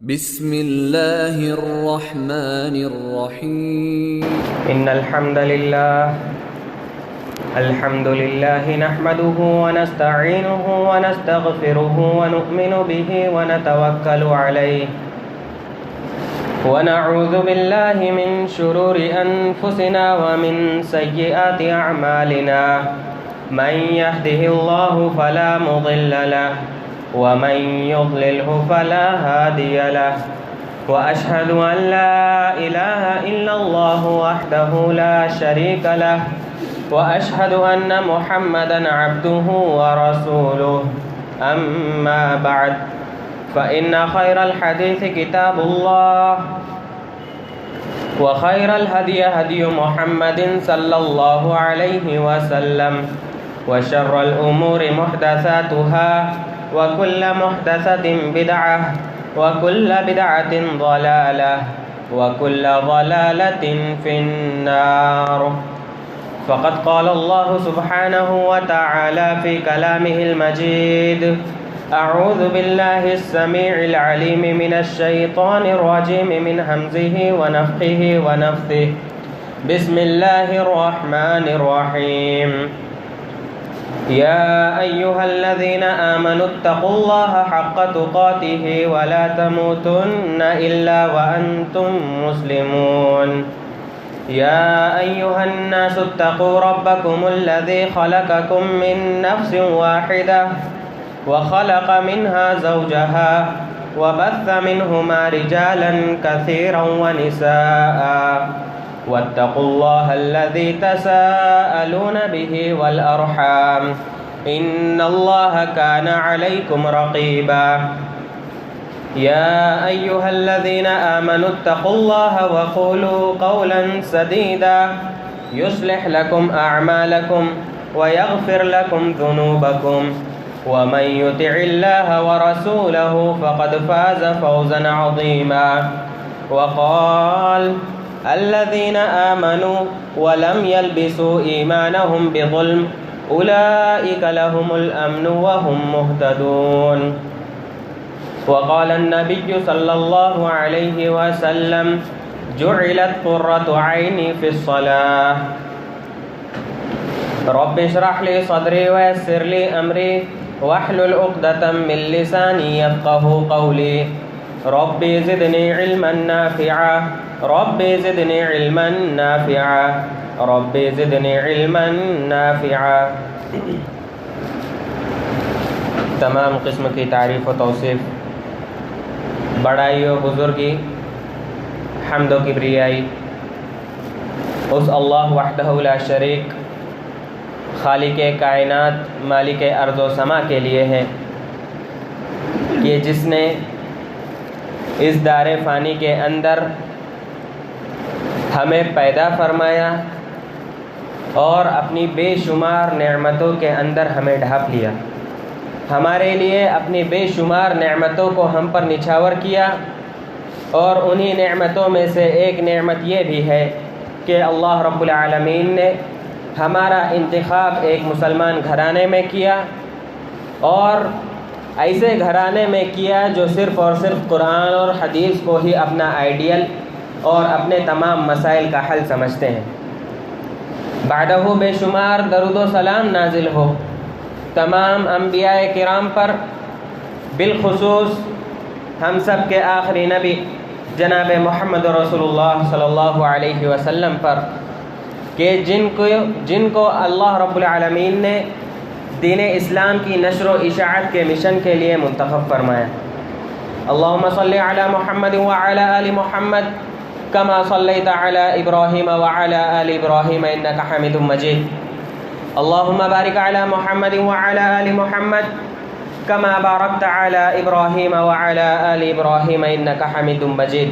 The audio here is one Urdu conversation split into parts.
بسم اللہ الرحمن الرحیم ان الحمد للہ نحمده ونستعینه ونستغفره ونؤمن به ونتوکل علیہ ونعوذ باللہ من شرور انفسنا ومن سیئات اعمالنا من يهده الله فلا مضل له ومن يضلله فلا هادي له وأشهد أن لا إله إلا الله وحده لا شريك له وأشهد أن محمدا عبده ورسوله أما بعد فإن خير الحديث كتاب الله وخير الهدي هدي محمد صلى الله عليه وسلم وشر الأمور محدثاتها وكل محدثة بدعة وكل بدعة ضلالة وكل ضلالة في النار فقد قال الله سبحانه وتعالى في كلامه المجيد أعوذ بالله السميع العليم من الشيطان الرجيم من همزه ونفخه ونفثه بسم الله الرحمن الرحيم يا أيها الذين آمنوا اتقوا الله حق تقاته ولا تموتن إلا وأنتم مسلمون يا أيها الناس اتقوا ربكم الذي خلقكم من نفس واحدة وخلق منها زوجها وبث منهما رجالا كثيرا ونساء واتقوا الله الذي تساءلون به والأرحام إن الله كان عليكم رقيبا يا أيها الذين آمنوا اتقوا الله وقولوا قولا سديدا يصلح لكم أعمالكم ويغفر لكم ذنوبكم ومن يطع الله ورسوله فقد فاز فوزا عظيما وقال الذين آمنوا ولم يلبسوا إيمانهم بظلم أولئك لهم الأمن وهم مهتدون وقال النبي صلى الله عليه وسلم جعلت قرة عيني في الصلاة رب اشرح لي صدري ويسر لي أمري واحلل عقدة من لساني يفقهوا قولي ربي زدني علما نافعا ربي زدنی علما نافعا ربی زدنی علما نافعا تمام قسم کی تعریف و توصیف، بڑائی و بزرگی، حمد و کبریائی اس اللہ وحدہ لا شریک خالق کائنات مالک ارض و سما کے لیے ہے کہ جس نے اس دار فانی کے اندر ہمیں پیدا فرمایا اور اپنی بے شمار نعمتوں کے اندر ہمیں ڈھانپ لیا، ہمارے لیے اپنی بے شمار نعمتوں کو ہم پر نچھاور کیا، اور انہی نعمتوں میں سے ایک نعمت یہ بھی ہے کہ اللہ رب العالمین نے ہمارا انتخاب ایک مسلمان گھرانے میں کیا، اور ایسے گھرانے میں کیا جو صرف اور صرف قرآن اور حدیث کو ہی اپنا آئیڈیل اور اپنے تمام مسائل کا حل سمجھتے ہیں۔ بعدہ بے شمار درود و سلام نازل ہو تمام انبیاء کرام پر، بالخصوص ہم سب کے آخری نبی جناب محمد رسول اللہ صلی اللہ علیہ وسلم پر، کہ جن کو اللہ رب العالمین نے دین اسلام کی نشر و اشاعت کے مشن کے لیے منتخب فرمایا۔ اللہم صلی علی محمد وعلی آل محمد كما صليت على إبراهيم وعلى آل إبراهيم إنك حميد مجيد اللهم بارك على محمد وعلى آل محمد كما باركت على إبراهيم وعلى آل إبراهيم إنك حميد مجيد۔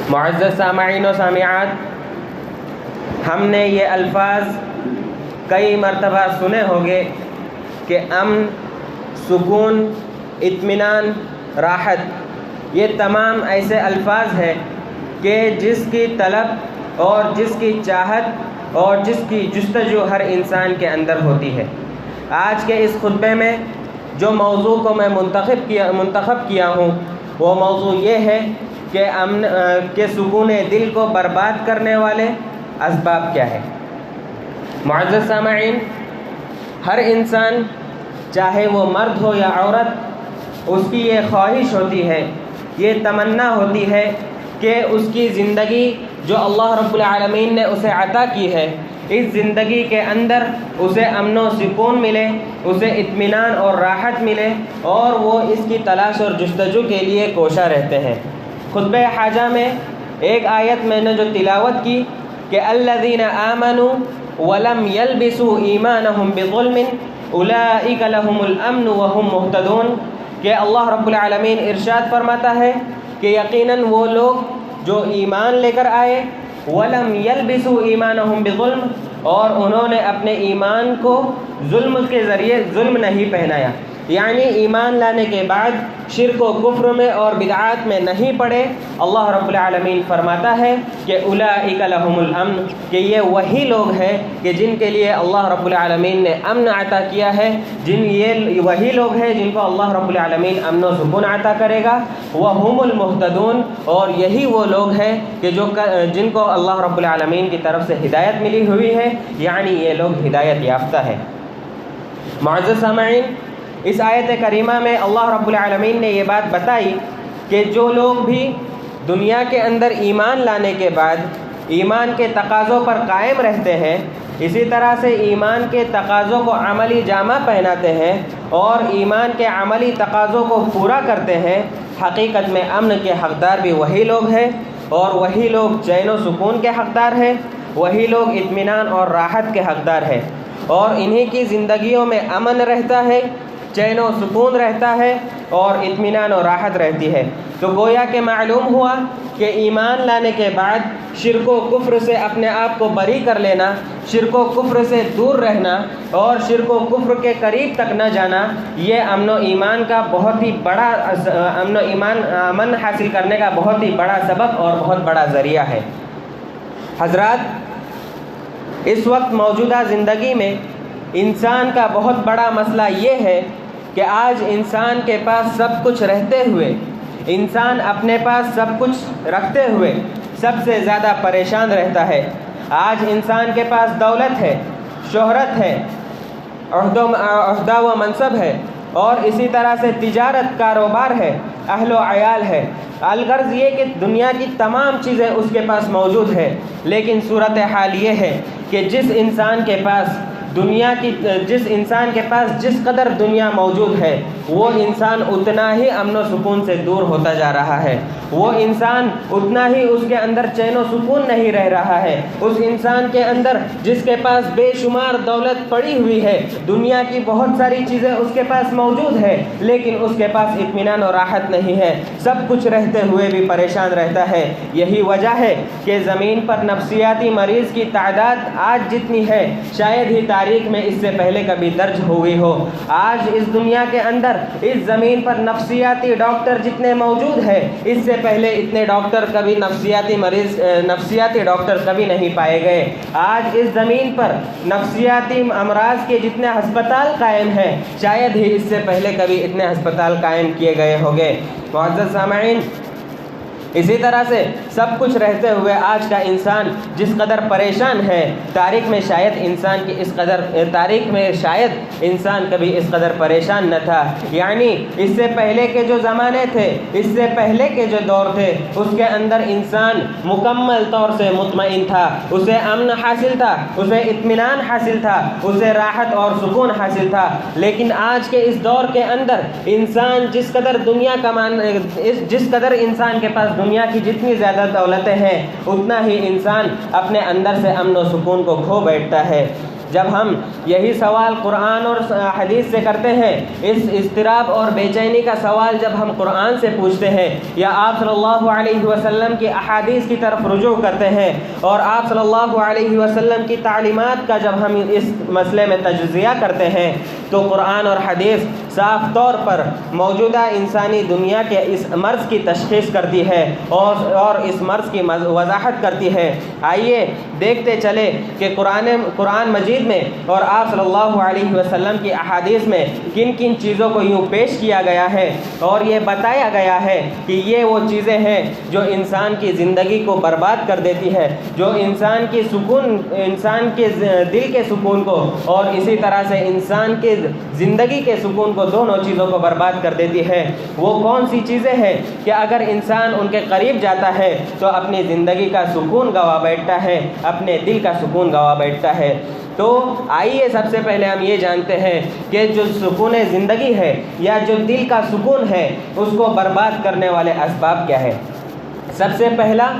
معزز سامعین و سامعات، ہم نے یہ الفاظ کئی مرتبہ سنے ہوگے کہ امن، سکون، اطمینان، راحت، یہ تمام ایسے الفاظ ہیں کہ جس کی طلب اور جس کی چاہت اور جس کی جستجو ہر انسان کے اندر ہوتی ہے۔ آج کے اس خطبے میں جو موضوع کو میں منتخب کیا ہوں وہ موضوع یہ ہے کہ سکون دل کو برباد کرنے والے اسباب کیا ہے۔ معزز سامعین، ہر انسان چاہے وہ مرد ہو یا عورت، اس کی یہ خواہش ہوتی ہے، یہ تمنا ہوتی ہے کہ اس کی زندگی جو اللہ رب العالمین نے اسے عطا کی ہے، اس زندگی کے اندر اسے امن و سکون ملے، اسے اطمینان اور راحت ملے، اور وہ اس کی تلاش اور جستجو کے لیے کوشاں رہتے ہیں۔ خطبہ حاجہ میں ایک آیت میں نے جو تلاوت کی کہ الذین آمنوا ولم يلبسوا ایمانہم بظلم اولئک لہم الامن وہم مہتدون، کہ اللہ رب العالمین ارشاد فرماتا ہے کہ یقیناً وہ لوگ جو ایمان لے کر آئے، وَلَمْ يَلْبِسُوا إِيمَانَهُمْ بِظُلْمٍ، اور انہوں نے اپنے ایمان کو ظلم کے ذریعے ظلم نہیں پہنایا، یعنی ایمان لانے کے بعد شرک و کفر میں اور بدعات میں نہیں پڑے۔ اللہ رب العالمین فرماتا ہے کہ اولئک لہم الامن، کہ یہ وہی لوگ ہیں کہ جن کے لیے اللہ رب العالمین نے امن عطا کیا ہے، یہ وہی لوگ ہیں جن کو اللہ رب العالمین امن و سکون عطا کرے گا۔ وہم المہتدون، اور یہی وہ لوگ ہیں کہ جن کو اللہ رب العالمین کی طرف سے ہدایت ملی ہوئی ہے، یعنی یہ لوگ ہدایت یافتہ ہیں۔ معزز سامعین، اس آیت کریمہ میں اللہ رب العالمین نے یہ بات بتائی کہ جو لوگ بھی دنیا کے اندر ایمان لانے کے بعد ایمان کے تقاضوں پر قائم رہتے ہیں، اسی طرح سے ایمان کے تقاضوں کو عملی جامہ پہناتے ہیں اور ایمان کے عملی تقاضوں کو پورا کرتے ہیں، حقیقت میں امن کے حقدار بھی وہی لوگ ہیں، اور وہی لوگ چین و سکون کے حقدار ہیں، وہی لوگ اطمینان اور راحت کے حقدار ہیں، اور انہی کی زندگیوں میں امن رہتا ہے، چین و سکون رہتا ہے، اور اطمینان و راحت رہتی ہے۔ تو گویا کہ معلوم ہوا کہ ایمان لانے کے بعد شرک و کفر سے اپنے آپ کو بری کر لینا، شرک و کفر سے دور رہنا اور شرک و کفر کے قریب تک نہ جانا، یہ امن و ایمان کا بہت ہی بڑا امن حاصل کرنے کا بہت ہی بڑا سبب اور بہت بڑا ذریعہ ہے۔ حضرات، اس وقت موجودہ زندگی میں انسان کا بہت بڑا مسئلہ یہ ہے کہ آج انسان کے پاس سب کچھ رہتے ہوئے، انسان اپنے پاس سب کچھ رکھتے ہوئے سب سے زیادہ پریشان رہتا ہے۔ آج انسان کے پاس دولت ہے، شہرت ہے، عہدہ و منصب ہے، اور اسی طرح سے تجارت، کاروبار ہے، اہل و عیال ہے، الغرض یہ کہ دنیا کی تمام چیزیں اس کے پاس موجود ہے، لیکن صورتحال یہ ہے کہ جس انسان کے پاس جس قدر دنیا موجود ہے، وہ انسان اتنا ہی امن و سکون سے دور ہوتا جا رہا ہے، وہ انسان اتنا ہی اس کے اندر چین و سکون نہیں رہ رہا ہے۔ اس انسان کے اندر جس کے پاس بے شمار دولت پڑی ہوئی ہے، دنیا کی بہت ساری چیزیں اس کے پاس موجود ہے، لیکن اس کے پاس اطمینان اور راحت نہیں ہے، سب کچھ رہتے ہوئے بھی پریشان رہتا ہے۔ یہی وجہ ہے کہ زمین پر نفسیاتی مریض کی تعداد آج جتنی ہے شاید ہی تاریخ میں اس سے پہلے کبھی درج ہوئی ہو۔ آج اس دنیا کے اندر اس زمین پر نفسیاتی ڈاکٹر جتنے موجود ہیں، اس سے پہلے اتنے ڈاکٹر کبھی نفسیاتی ڈاکٹر کبھی نہیں پائے گئے۔ آج اس زمین پر نفسیاتی امراض کے جتنے ہسپتال قائم ہیں، شاید ہی اس سے پہلے کبھی اتنے ہسپتال قائم کیے گئے ہوں گے۔ معزز سامعین، اسی طرح سے سب کچھ رہتے ہوئے آج کا انسان جس قدر پریشان ہے، تاریخ میں شاید انسان کبھی اس قدر پریشان نہ تھا۔ یعنی اس سے پہلے کے جو زمانے تھے، اس سے پہلے کے جو دور تھے، اس کے اندر انسان مکمل طور سے مطمئن تھا، اسے امن حاصل تھا، اسے اطمینان حاصل تھا، اسے راحت اور سکون حاصل تھا۔ لیکن آج کے اس دور کے اندر انسان جس قدر انسان کے پاس دنیا کی جتنی زیادہ دولتیں ہیں، اتنا ہی انسان اپنے اندر سے امن و سکون کو کھو بیٹھتا ہے۔ جب ہم یہی سوال قرآن اور حدیث سے کرتے ہیں، اس اضطراب اور بے چینی کا سوال جب ہم قرآن سے پوچھتے ہیں یا آپ صلی اللہ علیہ وسلم کی احادیث کی طرف رجوع کرتے ہیں، اور آپ صلی اللہ علیہ وسلم کی تعلیمات کا جب ہم اس مسئلے میں تجزیہ کرتے ہیں، تو قرآن اور حدیث صاف طور پر موجودہ انسانی دنیا کے اس مرض کی تشخیص کرتی ہے اور اس مرض کی وضاحت کرتی ہے۔ آئیے دیکھتے چلے کہ قرآن مجید میں اور آپ صلی اللہ علیہ وسلم کی احادیث میں کن کن چیزوں کو یوں پیش کیا گیا ہے اور یہ بتایا گیا ہے کہ یہ وہ چیزیں ہیں جو انسان کی زندگی کو برباد کر دیتی ہے، جو انسان کے دل کے سکون کو اور اسی طرح سے انسان کے زندگی کے سکون کو، دونوں چیزوں کو برباد کر دیتی ہے، وہ کون سی چیزیں ہیں کہ اگر انسان ان کے قریب جاتا ہے تو اپنی زندگی کا سکون گوا بیٹھتا ہے، اپنے دل کا سکون گوا بیٹھتا ہے۔ تو آئیے سب سے پہلے ہم یہ جانتے ہیں کہ جو سکون زندگی ہے یا جو دل کا سکون ہے اس کو برباد کرنے والے اسباب کیا ہے۔ سب سے پہلا،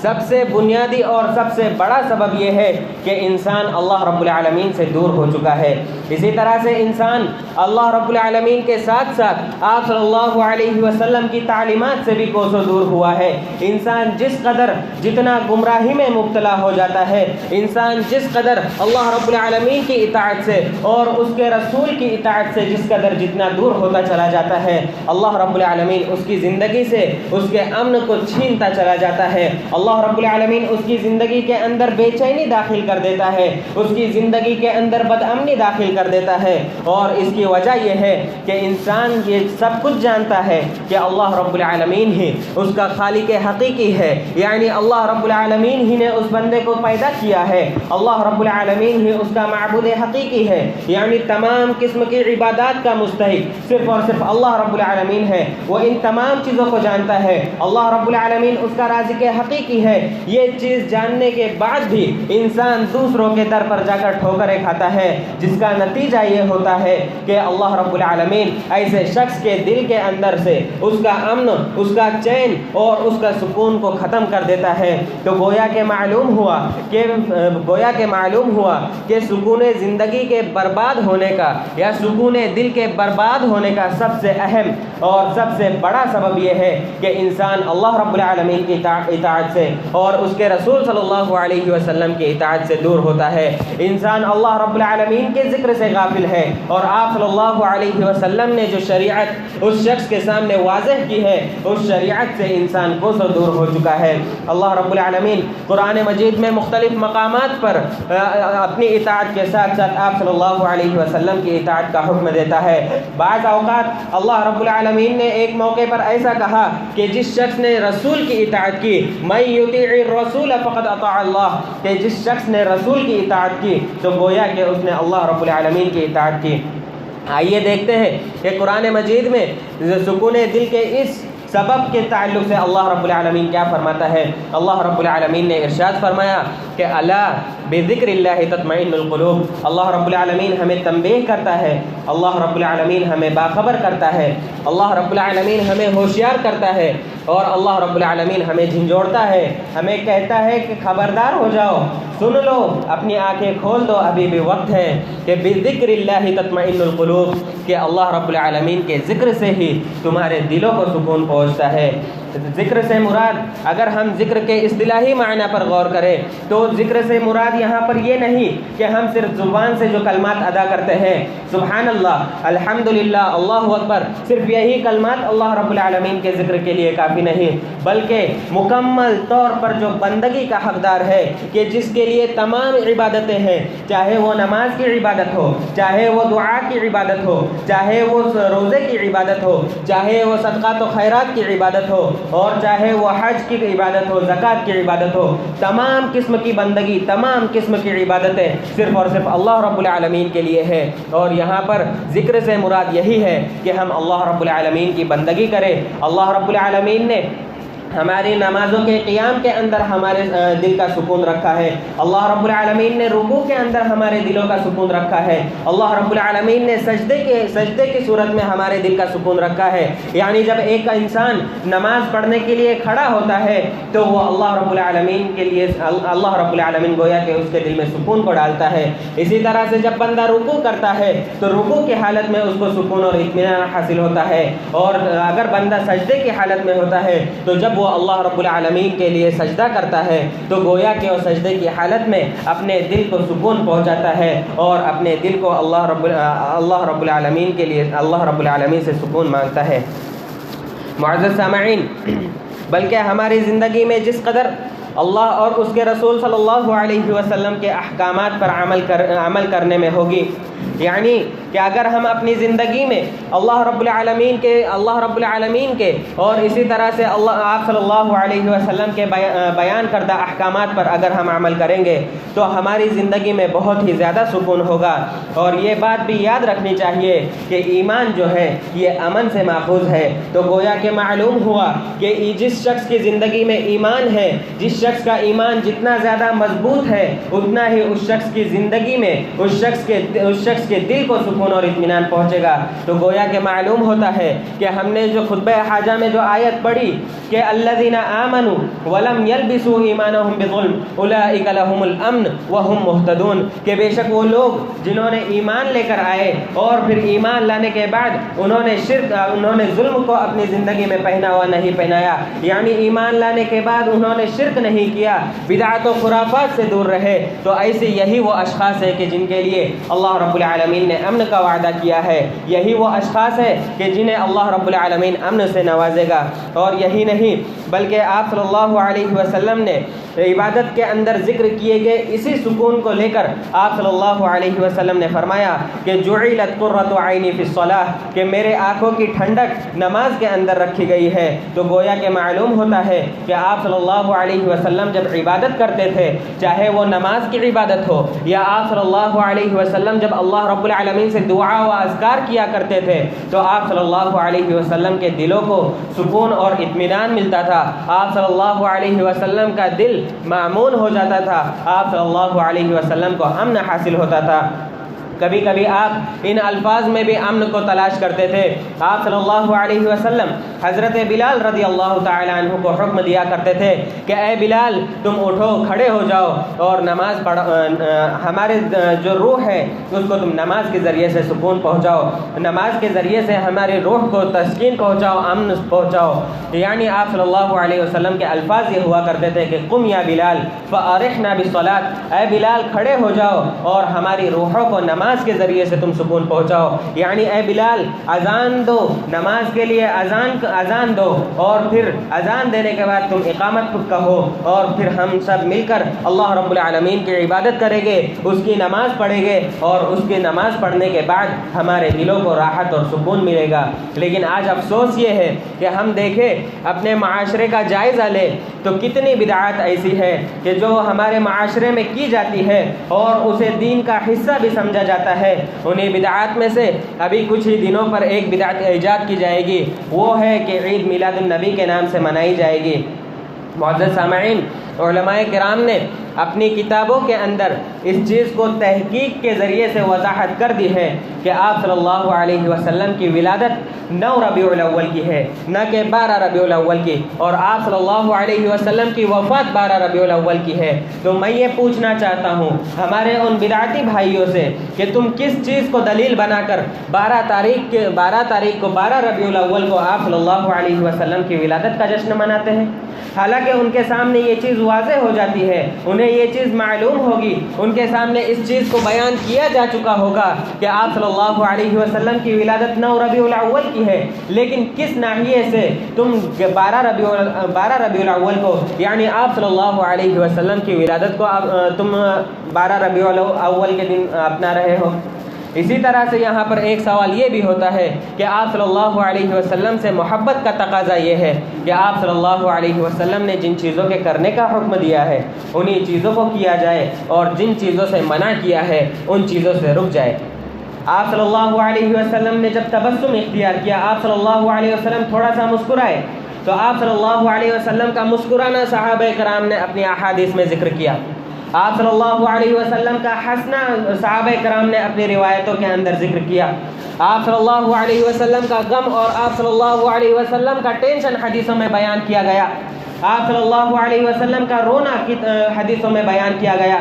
سب سے بنیادی اور سب سے بڑا سبب یہ ہے کہ انسان اللہ رب العالمین سے دور ہو چکا ہے۔ اسی طرح سے انسان اللہ رب العالمین کے ساتھ ساتھ آپ صلی اللہ علیہ وسلم کی تعلیمات سے بھی کوسوں دور ہوا ہے۔ انسان جس قدر جتنا گمراہی میں مبتلا ہو جاتا ہے، انسان جس قدر اللہ رب العالمین کی اطاعت سے اور اس کے رسول کی اطاعت سے جس قدر جتنا دور ہوتا چلا جاتا ہے، اللہ رب العالمین اس کی زندگی سے اس کے امن کو چھینتا چلا جاتا ہے۔ اللہ رب العالمین اس کی زندگی کے اندر بے چینی داخل کر دیتا ہے، اس کی زندگی کے اندر بد امنی داخل کر دیتا ہے، اور اس کی وجہ یہ ہے کہ انسان یہ سب کچھ جانتا ہے کہ اللہ رب العالمین ہی اس کا خالق حقیقی ہے، یعنی اللہ رب العالمین ہی نے اس بندے کو پیدا کیا ہے، اللہ رب العالمین ہی اس کا معبود حقیقی ہے، یعنی تمام قسم کی عبادات کا مستحق صرف اور صرف اللہ رب العالمین ہے۔ وہ ان تمام چیزوں کو جانتا ہے، اللہ رب العالمین اس کا رازق حقیقی ہے۔ یہ چیز جاننے کے بعد بھی انسان دوسروں کے در پر جا کر ٹھوکریں کھاتا ہے، جس کا نتیجہ یہ ہوتا ہے کہ اللہ رب العالمین ایسے شخص کے دل کے اندر سے اس کا امن، اس کا چین اور اس کا سکون کو ختم کر دیتا ہے۔ تو گویا کہ معلوم ہوا کہ سکون زندگی کے برباد ہونے کا یا سکون دل کے برباد ہونے کا سب سے اہم اور سب سے بڑا سبب یہ ہے کہ انسان اللہ رب العالمین کی اطاعت سے اور اس کے رسول صلی اللہ علیہ وسلم کی اطاعت سے دور ہوتا ہے۔ انسان اللہ رب العالمین کے ذکر سے غافل ہے، اور آپ صلی اللہ علیہ وسلم نے جو شریعت اس شخص کے سامنے واضح کی ہے، اس شریعت سے انسان کوسوں دور ہو چکا ہے۔ اللہ رب العالمین قرآن مجید میں مختلف مقامات پر اپنی اطاعت کے ساتھ ساتھ آپ صلی اللہ علیہ وسلم کی اطاعت کا حکم دیتا ہے۔ بعض اوقات اللہ رب العالمین نے ایک موقع پر ایسا کہا کہ جس شخص نے رسول کی اطاعت کی، من یطیع الرسول فقد اطاع اللہ، کہ جس شخص نے رسول کی اطاعت کی تو گویا کہ اس نے اللہ رب العالمین کی اطاعت کی۔ آئیے دیکھتے ہیں کہ قرآن مجید میں سکون دل کے اس سبب کے تعلق سے اللہ رب العالمین کیا فرماتا ہے۔ اللہ رب العالمین نے ارشاد فرمایا کہ الا بذکر اللہ تطمئن القلوب۔ اللہ رب العالمین ہمیں تنبیہ کرتا ہے، اللہ رب العالمین ہمیں باخبر کرتا ہے، اللہ رب العالمین ہمیں ہوشیار کرتا ہے، اور اللہ رب العالمین ہمیں جھنجھوڑتا ہے، ہمیں کہتا ہے کہ خبردار ہو جاؤ، سن لو، اپنی آنکھیں کھول دو، ابھی بھی وقت ہے کہ بذکر اللہ تطمئن القلوب، کہ اللہ رب العالمین کے ذکر سے ہی تمہارے دلوں کو سکون پہنچتا ہے۔ ذکر سے مراد، اگر ہم ذکر کے اصطلاحی معنی پر غور کریں تو ذکر سے مراد یہاں پر یہ نہیں کہ ہم صرف زبان سے جو کلمات ادا کرتے ہیں، سبحان اللہ، الحمدللہ، اللہ اکبر، صرف یہی کلمات اللہ رب العالمین کے ذکر کے لیے کافی نہیں، بلکہ مکمل طور پر جو بندگی کا حقدار ہے، کہ جس کے لیے تمام عبادتیں ہیں، چاہے وہ نماز کی عبادت ہو، چاہے وہ دعا کی عبادت ہو، چاہے وہ روزے کی عبادت ہو، چاہے وہ صدقات و خیرات کی عبادت ہو، اور چاہے وہ حج کی عبادت ہو، زکوٰۃ کی عبادت ہو، تمام قسم کی بندگی، تمام قسم کی عبادتیں صرف اور صرف اللہ رب العالمین کے لیے ہے۔ اور یہاں پر ذکر سے مراد یہی ہے کہ ہم اللہ رب العالمین کی بندگی کریں۔ اللہ رب العالمین نے ہماری نمازوں کے قیام کے اندر ہمارے دل کا سکون رکھا ہے، اللہ رب العالمین نے رکوع کے اندر ہمارے دلوں کا سکون رکھا ہے، اللہ رب العالمین نے سجدے کی صورت میں ہمارے دل کا سکون رکھا ہے۔ یعنی جب ایک انسان نماز پڑھنے کے لیے کھڑا ہوتا ہے تو وہ اللہ رب العالمین کے لیے، اللہ رب العالمین گویا کہ اس کے دل میں سکون کو ڈالتا ہے۔ اسی طرح سے جب بندہ رکوع کرتا ہے تو رکوع کی حالت میں اس کو سکون اور اطمینان حاصل ہوتا ہے، اور اگر بندہ سجدے کی حالت میں ہوتا ہے تو جب وہ اللہ رب العالمین کے لیے سجدہ کرتا ہے تو گویا کہ وہ سجدے کی حالت میں اپنے دل کو سکون پہنچاتا ہے اور اپنے دل کو اللہ رب العالمین کے لیے، اللہ رب العالمین سے سکون مانگتا ہے۔ معزز سامعین، بلکہ ہماری زندگی میں جس قدر اللہ اور اس کے رسول صلی اللہ علیہ وسلم کے احکامات پر عمل کرنے میں ہوگی۔ یعنی کہ اگر ہم اپنی زندگی میں اللہ رب العالمین کے اور اسی طرح سے آپ صلی اللہ علیہ وسلم کے بیان کردہ احکامات پر اگر ہم عمل کریں گے تو ہماری زندگی میں بہت ہی زیادہ سکون ہوگا۔ اور یہ بات بھی یاد رکھنی چاہیے کہ ایمان جو ہے یہ امن سے ماخوذ ہے۔ تو گویا کہ معلوم ہوا کہ جس شخص کی زندگی میں ایمان ہے، جس شخص کا ایمان جتنا زیادہ مضبوط ہے، اتنا ہی اس شخص کی زندگی میں اس شخص کے دل کو سکون اور اطمینان پہنچے گا۔ تو گویا کہ معلوم ہوتا ہے کہ ہم نے جو خطبہ حاجہ میں جو آیت پڑھی کہ الذین آمنوا ولم یلبسوا ایمانہم بظلم اولئک لہم الامن وہم مہتدون، کہ بے شک وہ لوگ جنہوں نے ایمان لے کر آئے اور پھر ایمان لانے کے بعد انہوں نے ظلم کو اپنی زندگی میں پہنا ہوا نہیں پہنایا، یعنی ایمان لانے کے بعد انہوں نے شرک نہیں کیا، بدعت و خرافات سے دور رہے، تو ایسے یہی وہ اشخاص ہیں کہ جن کے لیے اللہ رب العالمین نے امن کا وعدہ کیا ہے، یہی وہ اشخاص ہیں کہ جنہیں اللہ رب العالمین امن سے نوازے گا۔ اور یہی نہیں بلکہ آپ صلی اللہ علیہ وسلم نے عبادت کے اندر ذکر کیے گئے اسی سکون کو لے کر آپ صلی اللہ علیہ وسلم نے فرمایا کہ جعلت قرۃ عینی فی الصلاۃ، کہ میرے آنکھوں کی ٹھنڈک نماز کے اندر رکھی گئی ہے۔ تو گویا کہ معلوم ہوتا ہے کہ آپ صلی اللہ علیہ وسلم جب عبادت کرتے تھے، چاہے وہ نماز کی عبادت ہو یا آپ صلی اللہ علیہ وسلم جب اللہ رب العالمین سے دعا و اذکار کیا کرتے تھے، تو آپ صلی اللہ علیہ وسلم کے دلوں کو سکون اور اطمینان ملتا تھا، آپ صلی اللہ علیہ وسلم کا دل معمون ہو جاتا تھا، آپ صلی اللہ علیہ وسلم کو امن حاصل ہوتا تھا۔ کبھی کبھی آپ ان الفاظ میں بھی امن کو تلاش کرتے تھے۔ آپ صلی اللہ علیہ وسلم حضرت بلال رضی اللہ تعالی عنہ کو حکم دیا کرتے تھے کہ اے بلال تم اٹھو، کھڑے ہو جاؤ اور نماز پڑھو، ہمارے جو روح ہے اس کو تم نماز کے ذریعے سے سکون پہنچاؤ، نماز کے ذریعے سے ہماری روح کو تسکین پہنچاؤ، امن پہنچاؤ۔ یعنی آپ صلی اللہ علیہ وسلم کے الفاظ یہ ہوا کرتے تھے کہ قم یا بلال فارحنا بالصلاۃ، اے بلال کھڑے ہو جاؤ اور ہماری روحوں کو نماز کے ذریعے سے تم سکون پہنچاؤ، یعنی اے بلال اذان دو، نماز کے لیے اذان دو، اور پھر اذان دینے کے بعد تم اقامت کہو، اور پھر ہم سب مل کر اللہ رب العالمین کی عبادت کریں گے، اس کی نماز پڑھیں گے، اور اس کی نماز پڑھنے کے بعد ہمارے دلوں کو راحت اور سکون ملے گا۔ لیکن آج افسوس یہ ہے کہ ہم دیکھیں اپنے معاشرے کا جائزہ لیں تو کتنی بدعات ایسی ہے کہ جو ہمارے معاشرے میں کی جاتی ہے اور اسے دین کا حصہ بھی سمجھا جاتا ہے۔ انہیں بدعات میں سے ابھی کچھ ہی دنوں پر ایک بدعت ایجاد کی جائے گی، وہ ہے کہ عید میلاد النبی کے نام سے منائی جائے گی۔ معزز سامعین، علماء کرام نے اپنی کتابوں کے اندر اس چیز کو تحقیق کے ذریعے سے وضاحت کر دی ہے کہ آپ صلی اللہ علیہ وسلم کی ولادت 9 ربیع الاول کی ہے، نہ کہ 12 ربیع الاول کی، اور آپ صلی اللہ علیہ وسلم کی وفات 12 ربیع الاول کی ہے۔ تو میں یہ پوچھنا چاہتا ہوں ہمارے ان بدعتی بھائیوں سے کہ تم کس چیز کو دلیل بنا کر 12 تاریخ کو 12 ربیع الاول کو آپ صلی اللہ علیہ وسلم کی ولادت کا جشن مناتے ہیں؟ حالانکہ ان کے سامنے یہ چیز واضح ہو جاتی ہے، انہیں یہ چیز معلوم ہوگی، ان کے سامنے اس چیز کو بیان کیا جا چکا ہوگا کہ آپ صلی اللہ علیہ وسلم کی ولادت 9 ربیع الاول کی ہے، لیکن کس ناحیے سے تم 12 ربیع الاول کو، یعنی آپ صلی اللہ علیہ وسلم کی ولادت کو تم 12 ربیع الاول کے دن اپنا رہے ہو؟ اسی طرح سے یہاں پر ایک سوال یہ بھی ہوتا ہے کہ آپ صلی اللہ علیہ وسلم سے محبت کا تقاضا یہ ہے کہ آپ صلی اللہ علیہ وسلم نے جن چیزوں کے کرنے کا حکم دیا ہے انہی چیزوں کو کیا جائے، اور جن چیزوں سے منع کیا ہے ان چیزوں سے رک جائے۔ آپ صلی اللہ علیہ وسلم نے جب تبسم اختیار کیا، آپ صلی اللہ علیہ وسلم تھوڑا سا مسکرائے، تو آپ صلی اللہ علیہ وسلم کا مسکرانا صحابہ کرام نے اپنی احادیث میں ذکر کیا، آپ صلی اللہ علیہ وسلم کا ہنسنا صحابہ کرام نے اپنی روایتوں کے اندر ذکر کیا، آپ صلی اللہ علیہ وسلم کا غم اور آپ صلی اللہ علیہ وسلم کا ٹینشن حدیثوں میں بیان کیا گیا، آپ صلی اللہ علیہ وسلم کا رونا حدیثوں میں بیان کیا گیا،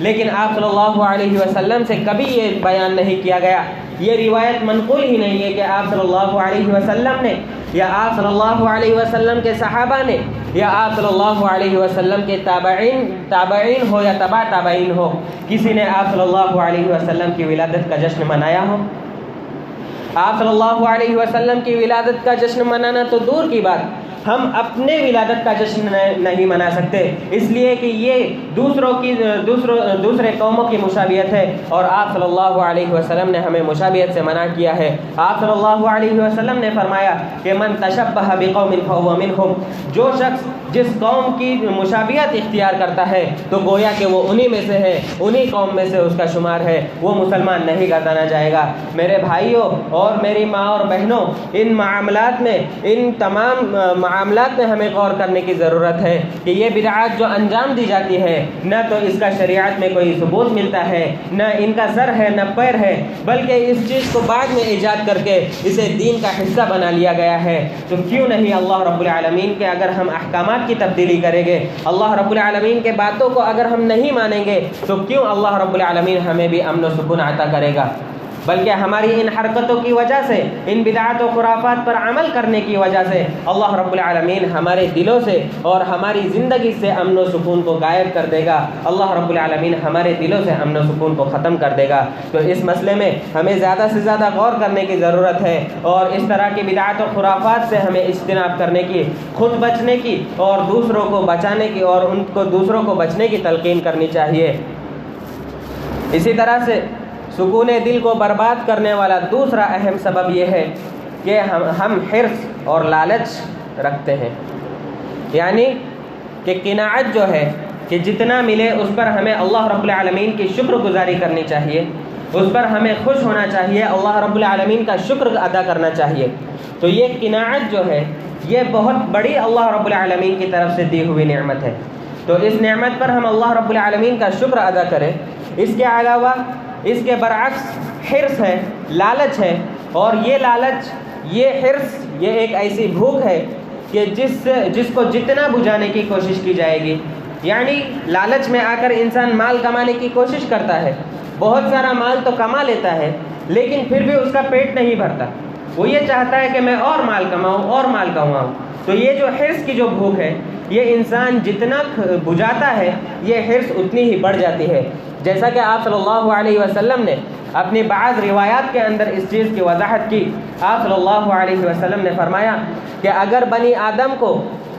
لیکن آپ صلی اللہ علیہ وسلم سے کبھی یہ بیان نہیں کیا گیا، یہ روایت منقول ہی نہیں ہے کہ آپ صلی اللہ علیہ وسلم نے یا آپ صلی اللہ علیہ وسلم کے صحابہ نے یا آپ صلی اللہ علیہ وسلم کے تابعین ہو یا تبع تابعین ہو، کسی نے آپ صلی اللہ علیہ وسلم کی ولادت کا جشن منایا ہو؟ آپ صلی اللہ علیہ وسلم کی ولادت کا جشن منانا تو دور کی بات، ہم اپنے ولادت کا جشن نہیں منا سکتے، اس لیے کہ یہ دوسرے قوموں کی مشابہت ہے، اور آپ صلی اللہ علیہ وسلم نے ہمیں مشابہت سے منع کیا ہے۔ آپ صلی اللہ علیہ وسلم نے فرمایا کہ من تشبہ بقوم فہو منہم، جو شخص جس قوم کی مشابہت اختیار کرتا ہے تو گویا کہ وہ انہی میں سے ہے، انہی قوم میں سے اس کا شمار ہے، وہ مسلمان نہیں گردانا جائے گا۔ میرے بھائیوں اور میری ماں اور بہنوں، ان تمام معاملات میں ہمیں غور کرنے کی ضرورت ہے کہ یہ بدعات جو انجام دی جاتی ہے، نہ تو اس کا شریعت میں کوئی ثبوت ملتا ہے، نہ ان کا سر ہے نہ پیر ہے، بلکہ اس چیز کو بعد میں ایجاد کر کے اسے دین کا حصہ بنا لیا گیا ہے۔ تو کیوں نہیں اللہ رب العالمین کے اگر ہم احکامات کی تبدیلی کریں گے، اللہ رب العالمین کے باتوں کو اگر ہم نہیں مانیں گے، تو کیوں اللہ رب العالمین ہمیں بھی امن و سکون عطا کرے گا؟ بلکہ ہماری ان حرکتوں کی وجہ سے، ان بدعات و خرافات پر عمل کرنے کی وجہ سے اللہ رب العالمین ہمارے دلوں سے اور ہماری زندگی سے امن و سکون کو غائب کر دے گا، اللہ رب العالمین ہمارے دلوں سے امن و سکون کو ختم کر دے گا۔ تو اس مسئلے میں ہمیں زیادہ سے زیادہ غور کرنے کی ضرورت ہے، اور اس طرح کی بدعات و خرافات سے ہمیں اجتناب کرنے کی، خود بچنے کی اور دوسروں کو بچانے کی، اور ان کو دوسروں کو بچنے کی تلقین کرنی چاہیے۔ اسی طرح سے سکون دل کو برباد کرنے والا دوسرا اہم سبب یہ ہے کہ ہم حرص اور لالچ رکھتے ہیں، یعنی کہ قناعت جو ہے کہ جتنا ملے اس پر ہمیں اللہ رب العالمین کی شکر گزاری کرنی چاہیے، اس پر ہمیں خوش ہونا چاہیے، اللہ رب العالمین کا شکر ادا کرنا چاہیے۔ تو یہ قناعت جو ہے یہ بہت بڑی اللہ رب العالمین کی طرف سے دی ہوئی نعمت ہے، تو اس نعمت پر ہم اللہ رب العالمین کا شکر ادا کریں۔ اس کے علاوہ اس کے برعکس حرص ہے، لالچ ہے، اور یہ لالچ، یہ حرص، یہ ایک ایسی بھوک ہے کہ جس کو جتنا بجھانے کی کوشش کی جائے گی، یعنی لالچ میں آ کر انسان مال کمانے کی کوشش کرتا ہے، بہت سارا مال تو کما لیتا ہے، لیکن پھر بھی اس کا پیٹ نہیں بھرتا، وہ یہ چاہتا ہے کہ میں اور مال کماؤں اور مال کماؤں۔ تو یہ جو حرص کی جو بھوک ہے، یہ انسان جتنا بجھاتا ہے یہ حرص اتنی ہی بڑھ جاتی ہے، جیسا کہ آپ صلی اللہ علیہ وسلم نے اپنی بعض روایات کے اندر اس چیز کی وضاحت کی۔ آپ صلی اللہ علیہ وسلم نے فرمایا کہ اگر بنی آدم کو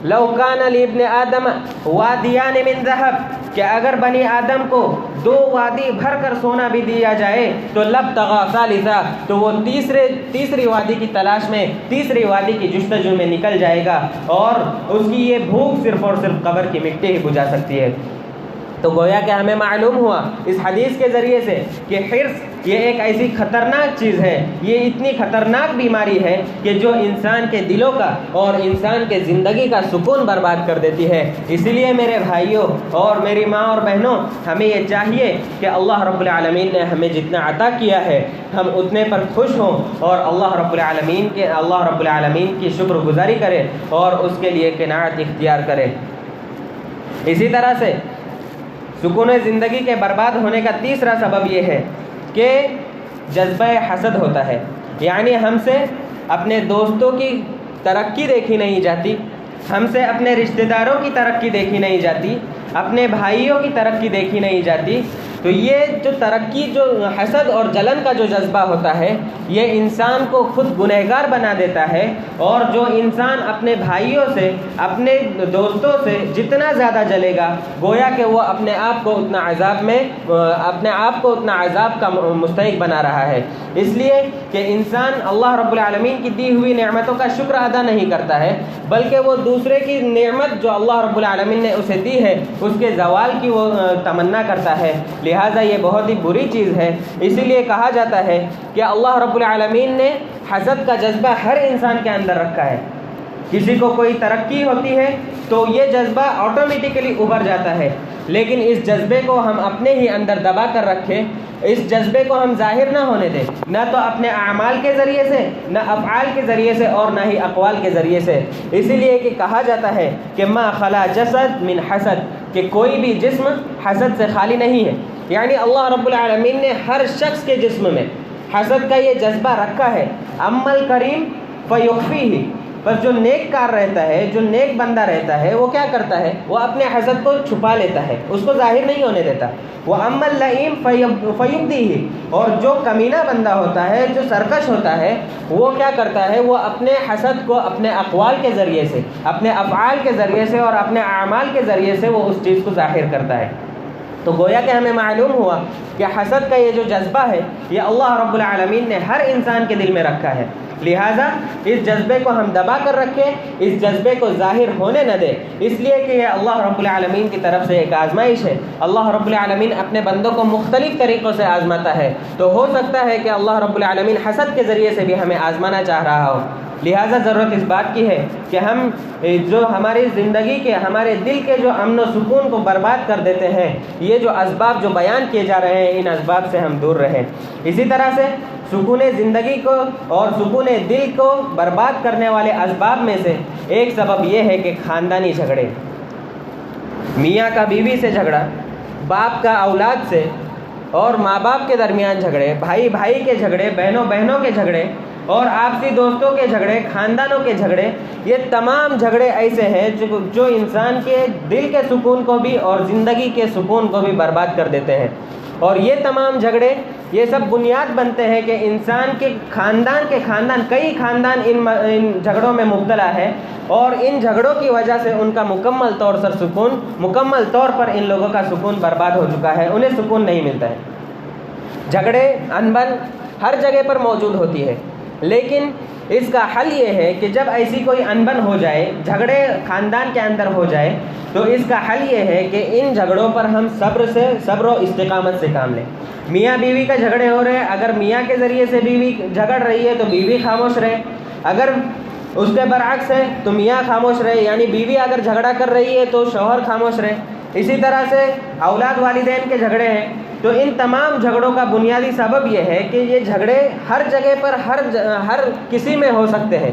لو کان لابن آدم وادیان من ذہب، کہ اگر بنی آدم کو 2 وادی بھر کر سونا بھی دیا جائے تو لبتغى ثالثا، تو وہ تیسری وادی کی تلاش میں، تیسری وادی کی جستجو میں نکل جائے گا، اور اس کی یہ بھوک صرف اور صرف قبر کی مٹی ہی بجھا سکتی ہے۔ تو گویا کہ ہمیں معلوم ہوا اس حدیث کے ذریعے سے کہ حرص یہ ایک ایسی خطرناک چیز ہے، یہ اتنی خطرناک بیماری ہے کہ جو انسان کے دلوں کا اور انسان کے زندگی کا سکون برباد کر دیتی ہے۔ اسی لیے میرے بھائیوں اور میری ماں اور بہنوں، ہمیں یہ چاہیے کہ اللہ رب العالمین نے ہمیں جتنا عطا کیا ہے ہم اتنے پر خوش ہوں، اور اللہ رب العالمین کی شکر گزاری کریں اور اس کے لیے قناعت اختیار کریں۔ اسی طرح سے سکون زندگی کے برباد ہونے کا تیسرا سبب یہ ہے کہ جذبہ حسد ہوتا ہے، یعنی ہم سے اپنے دوستوں کی ترقی دیکھی نہیں جاتی، ہم سے اپنے رشتہ داروں کی ترقی دیکھی نہیں جاتی، اپنے بھائیوں کی ترقی دیکھی نہیں جاتی۔ تو یہ جو ترقی، جو حسد اور جلن کا جو جذبہ ہوتا ہے، یہ انسان کو خود گنہگار بنا دیتا ہے، اور جو انسان اپنے بھائیوں سے، اپنے دوستوں سے جتنا زیادہ جلے گا، گویا کہ وہ اپنے آپ کو اتنا عذاب کا مستحق بنا رہا ہے۔ اس لیے کہ انسان اللہ رب العالمین کی دی ہوئی نعمتوں کا شکر ادا نہیں کرتا ہے، بلکہ وہ دوسرے کی نعمت جو اللہ رب العالمین نے اسے دی ہے اس کے زوال کی وہ تمنا کرتا ہے، لہٰذا یہ بہت ہی بری چیز ہے۔ اسی لیے کہا جاتا ہے کہ اللہ رب العالمین نے حسد کا جذبہ ہر انسان کے اندر رکھا ہے۔ کسی کو کوئی ترقی ہوتی ہے تو یہ جذبہ آٹومیٹیکلی ابھر جاتا ہے، لیکن اس جذبے کو ہم اپنے ہی اندر دبا کر رکھیں، اس جذبے کو ہم ظاہر نہ ہونے دیں، نہ تو اپنے اعمال کے ذریعے سے، نہ افعال کے ذریعے سے، اور نہ ہی اقوال کے ذریعے سے۔ اسی لیے کہ کہا جاتا ہے کہ ما خلا جسد من حسد، کہ کوئی بھی جسم حسد سے خالی نہیں ہے، یعنی اللہ رب العالمین نے ہر شخص کے جسم میں حسد کا یہ جذبہ رکھا ہے۔ اما الکریم فیخفیہ، بس جو نیک کار رہتا ہے، جو نیک بندہ رہتا ہے، وہ کیا کرتا ہے؟ وہ اپنے حسد کو چھپا لیتا ہے، اس کو ظاہر نہیں ہونے دیتا۔ وَأَمَّا اللَّئِيمُ فَيُبْدِيهِ، اور جو کمینہ بندہ ہوتا ہے، جو سرکش ہوتا ہے، وہ کیا کرتا ہے؟ وہ اپنے حسد کو اپنے اقوال کے ذریعے سے، اپنے افعال کے ذریعے سے اور اپنے اعمال کے ذریعے سے وہ اس چیز کو ظاہر کرتا ہے۔ تو گویا کہ ہمیں معلوم ہوا کہ حسد کا یہ جو جذبہ ہے، یہ اللہ رب العالمین نے ہر انسان کے دل میں رکھا ہے، لہٰذا اس جذبے کو ہم دبا کر رکھیں، اس جذبے کو ظاہر ہونے نہ دیں، اس لیے کہ یہ اللہ رب العالمین کی طرف سے ایک آزمائش ہے۔ اللہ رب العالمین اپنے بندوں کو مختلف طریقوں سے آزماتا ہے، تو ہو سکتا ہے کہ اللہ رب العالمین حسد کے ذریعے سے بھی ہمیں آزمانا چاہ رہا ہو۔ لہٰذا ضرورت اس بات کی ہے کہ ہم جو ہماری زندگی کے، ہمارے دل کے جو امن و سکون کو برباد کر دیتے ہیں، یہ جو اسباب جو بیان کیے جا رہے ہیں، ان اسباب سے ہم دور رہیں۔ اسی طرح سے سکون زندگی کو اور سکون دل کو برباد کرنے والے اسباب میں سے ایک سبب یہ ہے کہ خاندانی جھگڑے، میاں کا بیوی سے جھگڑا، باپ کا اولاد سے، اور ماں باپ کے درمیان جھگڑے، بھائی بھائی کے جھگڑے، بہنوں بہنوں کے جھگڑے، اور آپسی دوستوں کے جھگڑے، خاندانوں کے جھگڑے، یہ تمام جھگڑے ایسے ہیں جو انسان کے دل کے سکون کو بھی اور زندگی کے سکون کو بھی برباد کر دیتے ہیں۔ اور یہ تمام جھگڑے، یہ سب بنیاد بنتے ہیں کہ انسان کے خاندان کئی خاندان ان جھگڑوں میں مبتلا ہے، اور ان جھگڑوں کی وجہ سے ان کا مکمل طور پر ان لوگوں کا سکون برباد ہو چکا ہے، انہیں سکون نہیں ملتا ہے۔ جھگڑے، انبن ہر جگہ پر موجود ہوتی ہے، لیکن اس کا حل یہ ہے کہ جب ایسی کوئی انبن ہو جائے، جھگڑے خاندان کے اندر ہو جائے، تو اس کا حل یہ ہے کہ ان جھگڑوں پر ہم صبر و استقامت سے کام لیں۔ میاں بیوی کا جھگڑے ہو رہے ہیں، اگر میاں کے ذریعے سے بیوی جھگڑ رہی ہے تو بیوی خاموش رہے، اگر اس کے برعکس ہے تو میاں خاموش رہے، یعنی بیوی اگر جھگڑا کر رہی ہے تو شوہر خاموش رہے۔ اسی طرح سے اولاد والدین کے جھگڑے ہیں، تو ان تمام جھگڑوں کا بنیادی سبب یہ ہے کہ یہ جھگڑے ہر جگہ پر ہر کسی میں ہو سکتے ہیں،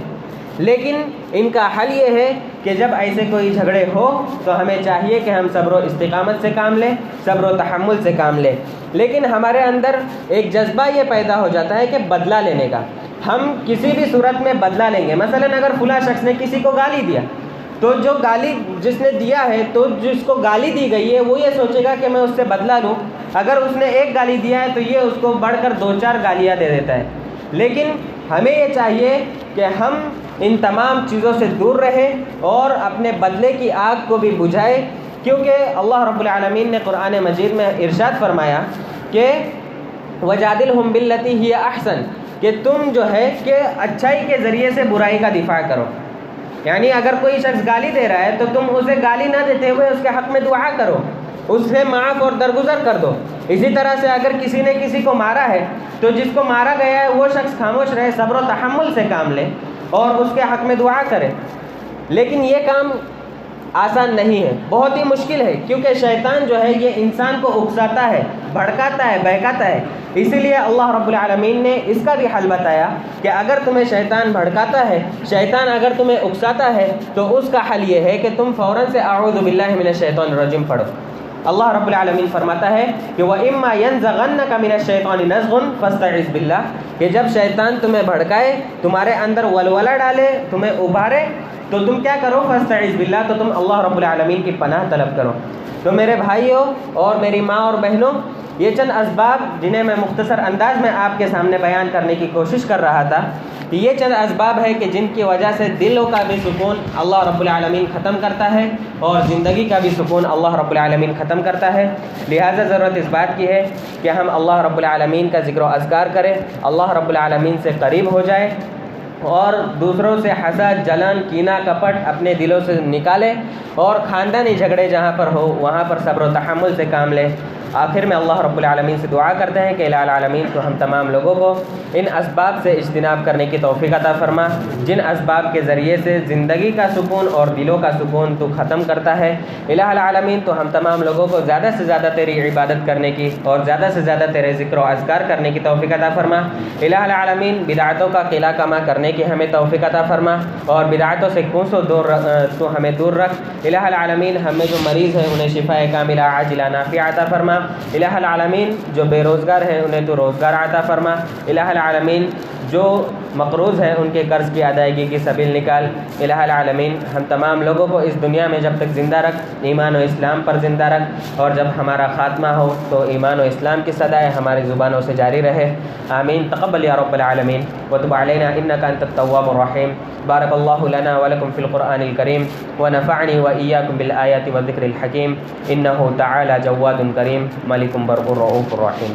لیکن ان کا حل یہ ہے کہ جب ایسے کوئی جھگڑے ہو تو ہمیں چاہیے کہ ہم صبر و استقامت سے کام لیں، صبر و تحمل سے کام لیں۔ لیکن ہمارے اندر ایک جذبہ یہ پیدا ہو جاتا ہے کہ بدلہ لینے کا، ہم کسی بھی صورت میں بدلہ لیں گے۔ مثلاً اگر فلاں شخص نے کسی کو گالی دیا، تو جو گالی جس نے دیا ہے، تو جس کو گالی دی گئی ہے وہ یہ سوچے گا کہ میں اس سے بدلہ لوں۔ اگر اس نے ایک گالی دیا ہے تو یہ اس کو بڑھ کر 2-4 گالیاں دے دیتا ہے۔ لیکن ہمیں یہ چاہیے کہ ہم ان تمام چیزوں سے دور رہیں اور اپنے بدلے کی آگ کو بھی بجھائیں، کیونکہ اللہ رب العالمین نے قرآن مجید میں ارشاد فرمایا کہ وَجَادِلْهُمْ بِالَّتِي هِيَ أَحْسَنُ، کہ تم جو ہے کہ اچھائی کے ذریعے سے برائی کا دفاع کرو۔ یعنی اگر کوئی شخص گالی دے رہا ہے تو تم اسے گالی نہ دیتے ہوئے اس کے حق میں دعا کرو، اس سے معاف اور درگزر کر دو۔ اسی طرح سے اگر کسی نے کسی کو مارا ہے تو جس کو مارا گیا ہے وہ شخص خاموش رہے، صبر و تحمل سے کام لے اور اس کے حق میں دعا کرے۔ لیکن یہ کام آسان نہیں ہے، بہت ہی مشکل ہے، کیونکہ شیطان جو ہے یہ انسان کو اکساتا ہے، بھڑکاتا ہے، بہکاتا ہے۔ اسی لیے اللہ رب العالمین نے اس کا بھی حل بتایا کہ اگر تمہیں شیطان بھڑکاتا ہے، شیطان اگر تمہیں اکساتا ہے، تو اس کا حل یہ ہے کہ تم فوراً سے اعوذ باللہ من الشیطان الرجیم پڑھو۔ اللہ رب العالمین فرماتا ہے کہ وَإِمَّا يَنزَغَنَّكَ مِنَ الشَّيْطَانِ نَزْغٌ فَاسْتَعِذْ بِاللَّهِ، کہ جب شیطان تمہیں بھڑکائے، تمہارے اندر ولولہ ڈالے، تمہیں ابھارے، تو تم کیا کرو؟ فاستعذ باللہ، تو تم اللہ رب العالمین کی پناہ طلب کرو۔ تو میرے بھائیوں اور میری ماں اور بہنوں، یہ چند اسباب جنہیں میں مختصر انداز میں آپ کے سامنے بیان کرنے کی کوشش کر رہا تھا، یہ چند اسباب ہے کہ جن کی وجہ سے دلوں کا بھی سکون اللہ رب العالمین ختم کرتا ہے اور زندگی کا بھی سکون اللہ رب العالمین ختم کرتا ہے۔ لہٰذا ضرورت اس بات کی ہے کہ ہم اللہ رب العالمین کا ذکر و اذکار کریں، اللہ رب العالمین سے قریب ہو جائیں، اور دوسروں سے حسد، جلن، کینہ، کپٹ اپنے دلوں سے نکالیں، اور خاندانی جھگڑے جہاں پر ہو وہاں پر صبر و تحمل سے کام لیں۔ آخر میں اللہ رب العالمین سے دعا کرتے ہیں کہ الہ العالمین تو ہم تمام لوگوں کو ان اسباب سے اجتناب کرنے کی توفیق عطا فرما، جن اسباب کے ذریعے سے زندگی کا سکون اور دلوں کا سکون تو ختم کرتا ہے۔ الہ العالمین تو ہم تمام لوگوں کو زیادہ سے زیادہ تیری عبادت کرنے کی اور زیادہ سے زیادہ تیرے ذکر و اذکار کرنے کی توفیق عطا فرما۔ الہ العالمین بدعتوں کا قلع کما کرنے کی ہمیں توفیق عطا فرما، اور بدعتوں سے کوسوں تو ہمیں دور رکھ۔ الہ العالمین ہمیں جو مریض ہیں انہیں شفاء کاملہ عاجلہ نافعہ عطا فرما۔ الہ العالمین جو بے روزگار ہیں انہیں تو روزگار عطا فرما۔ الہ العالمین جو مقروض ہیں ان کے قرض کی ادائیگی کی سبیل نکال۔ الہ العالمین ہم تمام لوگوں کو اس دنیا میں جب تک زندہ رکھ، ایمان و اسلام پر زندہ رکھ، اور جب ہمارا خاتمہ ہو تو ایمان و اسلام کی صدائے ہماری زبانوں سے جاری رہے۔ آمین۔ تقبل یا رب العالمین وتب علینا انک انت التواب الرحیم۔ بارک اللہ لنا ولکم فی القرآن الکریم ونفعنی وإیاکم بالآیات والذکر الحکیم، انہ تعالی جواد کریم ملک بر الرؤوف الرحیم۔